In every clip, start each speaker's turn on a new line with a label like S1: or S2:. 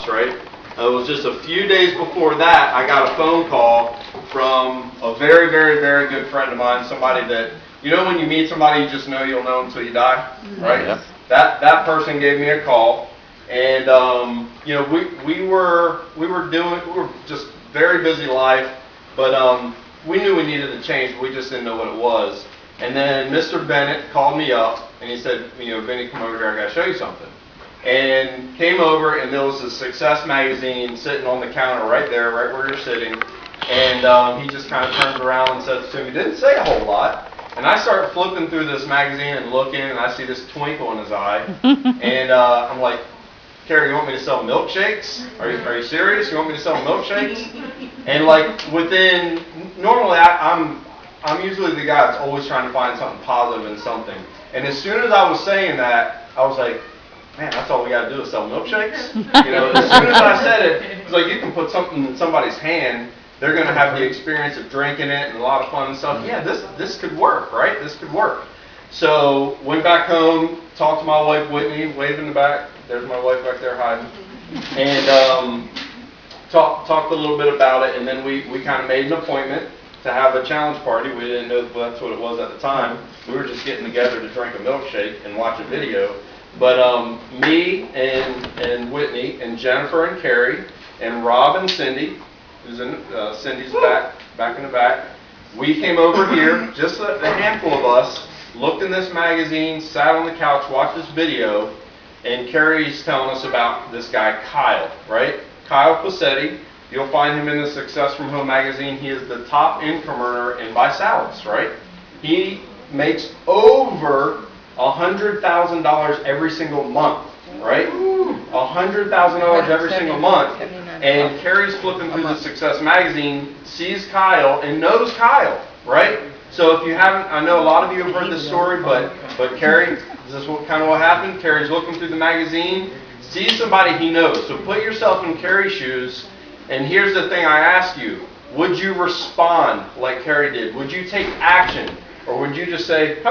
S1: ViSalus, right? It was just a few days before that, I got a phone call from a very, very, very good friend of mine, somebody that, you know when you meet somebody, you just know you'll know until you die, right?
S2: Yeah.
S1: That person gave me a call, and you know, we were just very busy life, but we knew we needed a change, but we just didn't know what it was. And then Mr. Bennett called me up, and he said, you know, Vinny, come over here, I got to show you something. And came over, and there was a Success magazine sitting on the counter right there, right where you're sitting. And he just kind of turned around and said to me, didn't say a whole lot. And I start flipping through this magazine and looking, and I see this twinkle in his eye. And I'm like, Cary, you want me to sell milkshakes? Are you serious? You want me to sell milkshakes? And like within, normally I'm usually the guy that's always trying to find something positive in something. And as soon as I was saying that, I was like, man, that's all we got to do is sell milkshakes? You know, as soon as I said it, it's like you can put something in somebody's hand, they're going to have the experience of drinking it and a lot of fun and stuff. Yeah, this could work, right? This could work. So went back home, talked to my wife Whitney, waving in the back. There's my wife back there hiding. And talked a little bit about it, and then we kind of made an appointment to have a challenge party. We didn't know that's what it was at the time. We were just getting together to drink a milkshake and watch a video. But me and Whitney and Jennifer and Cary and Rob and Cindy, who's in Cindy's back in the back, we came over here, just a handful of us, looked in this magazine, sat on the couch, watched this video, and Cary's telling us about this guy Kyle, right? Kyle Passetti. You'll find him in the Success from Home magazine. He is the top income earner in ViSalus, right? He makes over $100,000 every single month, right? $100,000 every single month. And Cary's flipping through the Success magazine, sees Kyle, and knows Kyle, right? So if you haven't, I know a lot of you have heard this story, but Cary, this is what happened. Cary's looking through the magazine, sees somebody he knows. So put yourself in Cary's shoes, and here's the thing I ask you. Would you respond like Cary did? Would you take action? Or would you just say,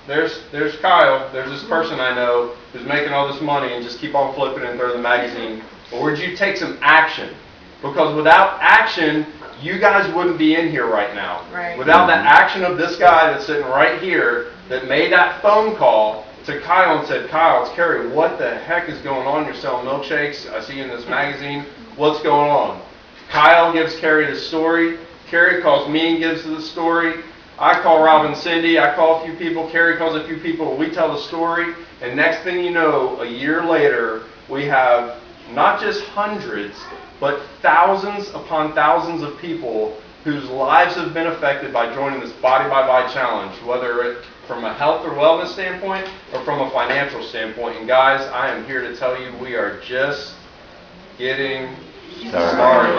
S1: there's Kyle, there's this person I know who's making all this money, and just keep on flipping and throw the magazine? Or would you take some action? Because without action, you guys wouldn't be in here right now.
S3: Right.
S1: Without the action of this guy that's sitting right here that made that phone call to Kyle and said, Kyle, it's Cary, what the heck is going on? You're selling milkshakes. I see you in this magazine. What's going on? Kyle gives Cary the story. Cary calls me and gives the story. I call Rob and Cindy. I call a few people. Cary calls a few people. We tell the story. And next thing you know, a year later, we have not just hundreds, but thousands upon thousands of people whose lives have been affected by joining this Body by Vi challenge, whether it from a health or wellness standpoint or from a financial standpoint. And guys, I am here to tell you we are just getting started.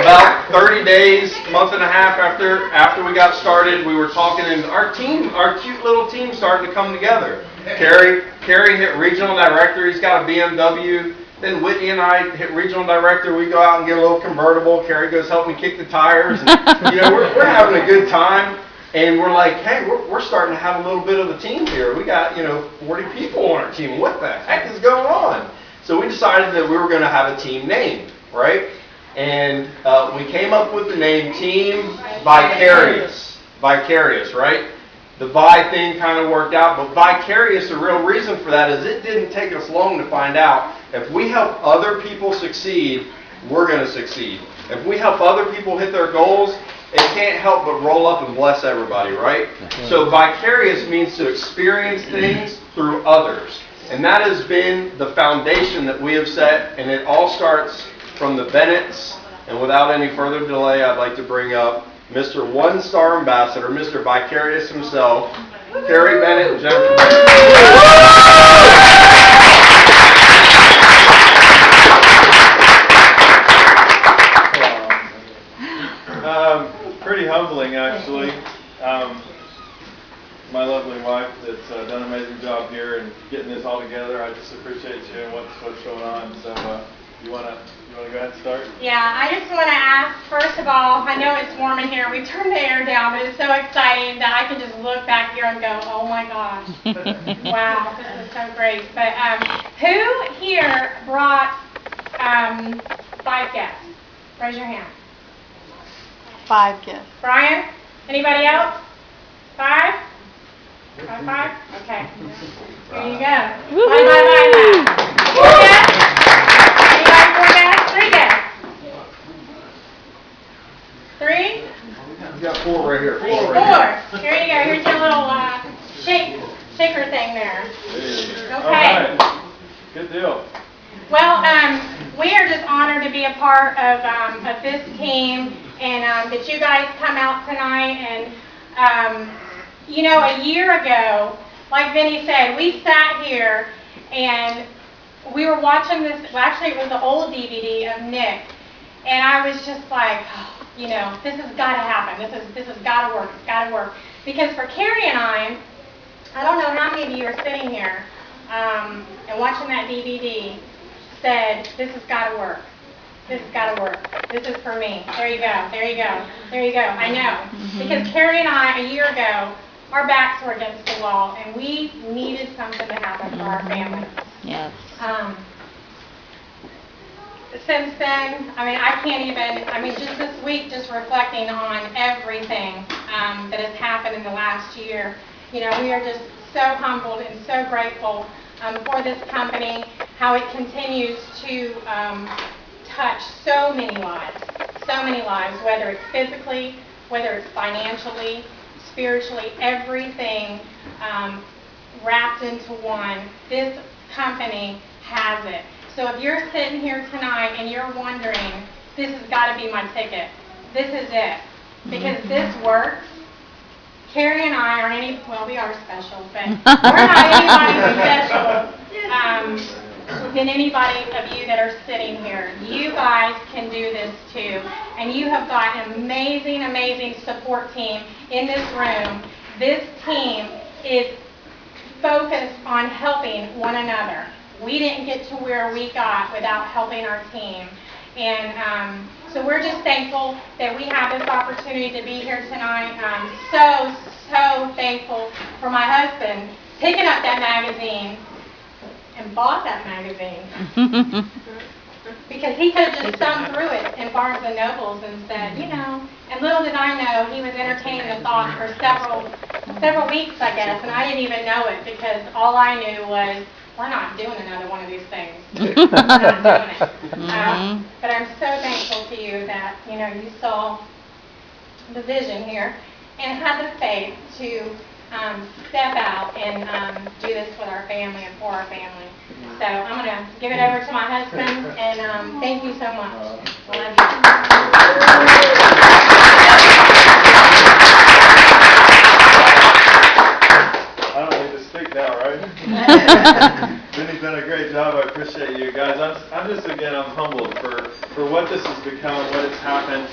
S1: About 30 days, month and a half after we got started, we were talking, and our cute little team started to come together. Cary hit regional director. He's got a BMW. Then Whitney and I hit regional director. We go out and get a little convertible. Cary goes help me kick the tires. And, you know, we're having a good time. And we're like, hey, we're starting to have a little bit of a team here. We got, 40 people on our team. What the heck is going on? So we decided that we were going to have a team named, right? And we came up with the name Team Vicarious. Vicarious, right? The Vi thing kind of worked out, but vicarious, the real reason for that is it didn't take us long to find out if we help other people succeed, we're going to succeed. If we help other people hit their goals, it can't help but roll up and bless everybody, right? So vicarious means to experience things through others. And that has been the foundation that we have set, and it all starts from the Bennetts. And without any further delay, I'd like to bring up Mr. One-Star Ambassador, Mr. Vicarious himself, Cary Bennett and Jennifer Bennett.
S4: Pretty humbling, actually. My lovely wife that's done an amazing job here and getting this all together. I just appreciate you and what's going on. So You wanna go ahead and start?
S2: Yeah, I just want to ask, first of all, I know it's warm in here. We turned the air down, but it's so exciting that I can just look back here and go, oh my gosh. Wow, this is so great. But who here brought 5 guests? Raise your hand.
S3: 5 gifts.
S2: Brian? Anybody else? 5? 5? Okay. Here you go. Bye. 4 guests? Anybody 4 guests? 3 guests? 3?
S1: You got 4 right here.
S2: 4. Here you go. Here's your little shaker thing there. Okay.
S4: All right. Good deal.
S2: Well, we are just honored to be a part of this team, and that you guys come out tonight. And you know, a year ago, like Vinny said, we sat here and we were watching this. Well, actually, it was the old DVD of Nick, and I was just like, oh, you know, this has got to happen. This has got to work. It's got to work. Because for Cary and I don't know how many of you are sitting here and watching that DVD said, this has got to work. This has got to work. This is for me. There you go. There you go. There you go. I know. Because Cary and I, a year ago, our backs were against the wall, and we needed something to happen for our family.
S3: Yes.
S2: Since then, I mean, I can't even, just this week, just reflecting on everything that has happened in the last year, you know, we are just so humbled and so grateful for this company, how it continues to touch so many lives, whether it's physically, whether it's financially, spiritually, everything wrapped into one. This company has it. So if you're sitting here tonight and you're wondering, this has got to be my ticket, this is it, because this works. Cary and I aren't any, well, we are special, but we're not anybody special than anybody of you that are sitting here. You guys can do this too, and you have got an amazing, amazing support team in this room. This team is focused on helping one another. We didn't get to where we got without helping our team. And so we're just thankful that we have this opportunity to be here tonight. I'm so thankful for my husband picking up that magazine and bought that magazine. Because he could have just thumbed through it in Barnes & Nobles and said, you know, and little did I know he was entertaining the thought for several weeks, I guess, and I didn't even know it because all I knew was, we're not doing another one of these things. We're not doing it. But I'm so thankful to you that, you know, you saw the vision here and had the faith to step out and do this with our family and for our family. So I'm going to give it over to my husband, and thank you so much. I love
S4: I don't need to speak now, right? Vinny's done a great job. I appreciate you guys. I'm just, again, I'm humbled for what this has become, what it's happened.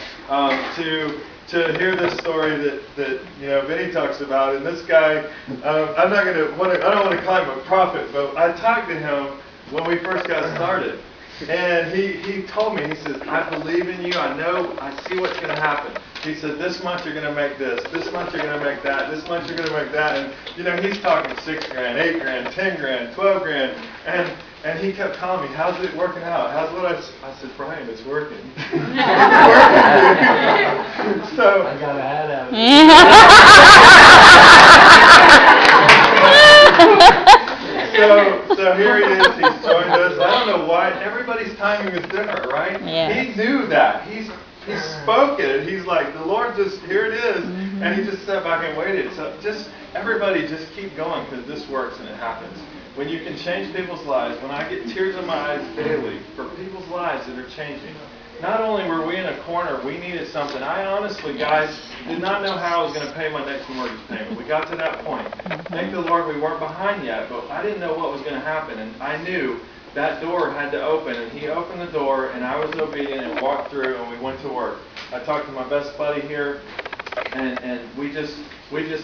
S4: To hear this story that you know Vinny talks about, and this guy, I don't want to call him a prophet, but I talked to him when we first got started, and he told me, he says, I believe in you. I know, I see what's going to happen. He said, this month you're going to make this month you're going to make that, this month you're going to make that, and you know he's talking $6,000, $8,000, $10,000, $12,000, and he kept telling me, how's it working out? How's what I said, Brian, it's working. So
S5: I got a hat out of
S4: it. So here he is, he's joined us. I don't know why, everybody's timing is different, right?
S3: Yeah.
S4: He knew that. He spoke it. He's like, the Lord just, here it is. And he just sat back and waited. So everybody just keep going because this works and it happens. When you can change people's lives, when I get tears in my eyes daily for people's lives that are changing. Not only were we in a corner, we needed something. I honestly, guys, did not know how I was going to pay my next mortgage payment. We got to that point. Thank the Lord we weren't behind yet, but I didn't know what was going to happen. And I knew that door had to open, and he opened the door, and I was obedient and walked through, and we went to work. I talked to my best buddy here And we just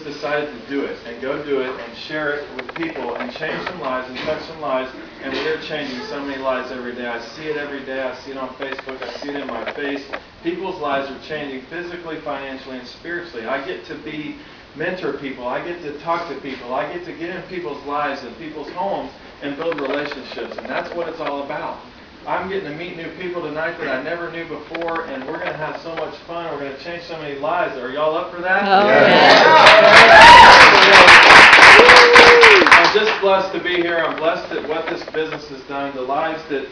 S4: decided to do it and go do it and share it with people and change some lives and touch some lives. And we are changing so many lives every day. I see it every day. I see it on Facebook. I see it in my face. People's lives are changing physically, financially, and spiritually. I get to mentor people. I get to talk to people. I get to get in people's lives and people's homes and build relationships. And that's what it's all about. I'm getting to meet new people tonight that I never knew before, and we're going to have so much fun. We're going to change so many lives. Are y'all up for that?
S3: Oh,
S4: yeah. I'm just blessed to be here. I'm blessed at what this business has done. The lives that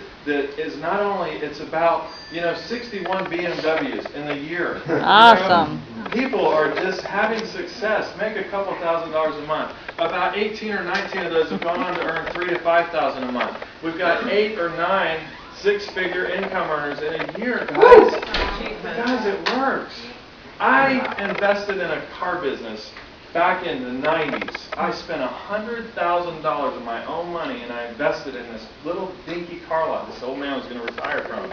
S4: is not only, it's about, 61 BMWs in a year.
S3: Awesome.
S4: People are just having success, make a couple $1,000s a month. About 18 or 19 of those have gone on to earn $3,000 to $5,000 a month. We've got 8 or 9 six-figure income earners in a year, guys. Guys, it works. I invested in a car business back in the 90s. I spent $100,000 of my own money, and I invested in this little dinky car lot this old man was going to retire from.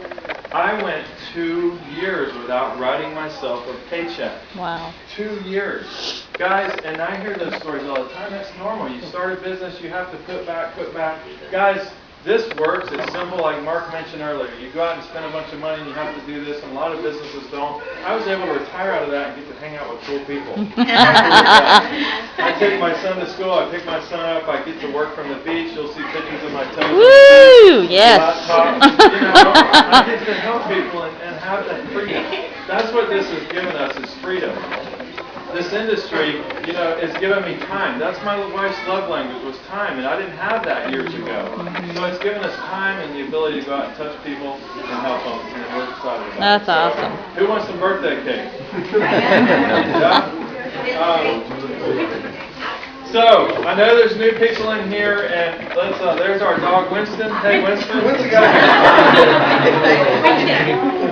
S4: I went 2 years without writing myself a paycheck.
S3: Wow.
S4: 2 years. Guys, and I hear those stories all the time. That's normal. You start a business, you have to put back. Guys, this works. It's simple, like Mark mentioned earlier. You go out and spend a bunch of money and you have to do this, and a lot of businesses don't. I was able to retire out of that and get to hang out with cool people. I take my son to school, I pick my son up, I get to work from the beach. You'll see pictures of my toes.
S3: Woo! Yes.
S4: I get to help people and have that freedom. That's what this has given us, is freedom. This industry, has given me time. That's my wife's love language, was time, and I didn't have that years ago. So it's given us time and the ability to go out and touch people and help them, and we're excited about it.
S3: That's awesome.
S4: Who wants some birthday cake? Yeah? So, I know there's new people in here, and there's our dog Winston. Hey, Winston. Winston got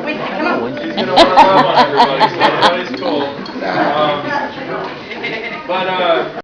S2: Winston, come on.
S4: She's going to want to rub on everybody, so everybody's cool.